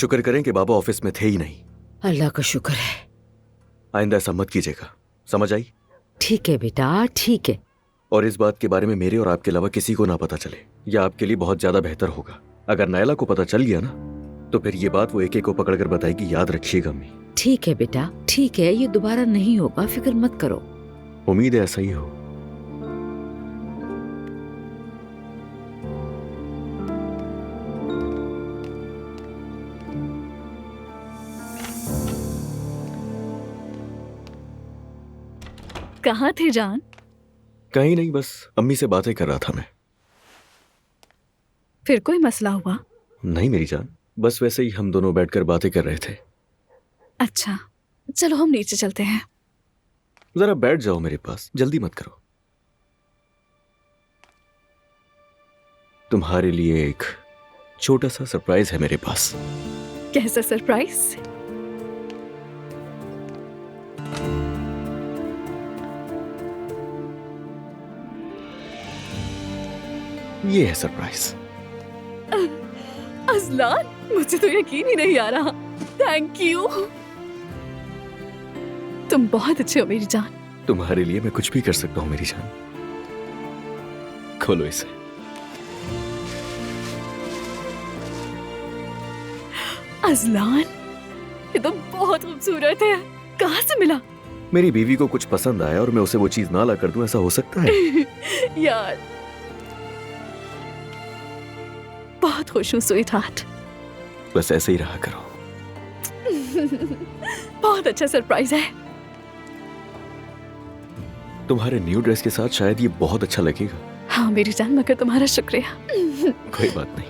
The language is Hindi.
शुक्र करें कि बाबा ऑफिस में थे ही नहीं। अल्लाह का शुक्र है। आइंदा ऐसा मत कीजिएगा, समझ आई? ठीक है बेटा, ठीक है। और इस बात के बारे में मेरे और आपके अलावा किसी को ना पता चले, यह आपके लिए बहुत ज्यादा बेहतर होगा। अगर नायला को पता चल गया ना, तो फिर ये बात वो एक एक को पकड़कर बताएगी। याद रखिएगा अम्मी। ठीक है बेटा, ठीक है, ये दोबारा नहीं होगा, फिक्र मत करो। उम्मीद है ऐसा ही हो। कहाँ थे जान? कहीं नहीं, बस अम्मी से बातें कर रहा था मैं। फिर कोई मसला हुआ? नहीं मेरी जान, बस वैसे ही हम दोनों बैठकर बातें कर रहे थे। अच्छा, चलो हम नीचे चलते हैं। जरा बैठ जाओ मेरे पास, जल्दी मत करो। तुम्हारे लिए एक छोटा सा सरप्राइज है मेरे पास। कैसा सरप्राइज? ये है सरप्राइज। अज़लान, मुझे तो यकीन ही नहीं आ रहा। थैंक यू, तुम बहुत अच्छे हो मेरी जान। तुम्हारे लिए मैं कुछ भी कर सकता हूँ मेरी जान। खोलो इसे। अज़लान, ये तो बहुत खूबसूरत है। कहाँ से मिला? मेरी बीवी को कुछ पसंद आया और मैं उसे वो चीज ना ला कर दूं, ऐसा हो सकता है? यार, बहुत खुश हूँ स्वीट हार्ट। बस ऐसे ही रहा करो। बहुत अच्छा सरप्राइज है। तुम्हारे न्यू ड्रेस के साथ शायद ये बहुत अच्छा लगेगा। हाँ मेरी जान, मगर तुम्हारा शुक्रिया। कोई बात नहीं।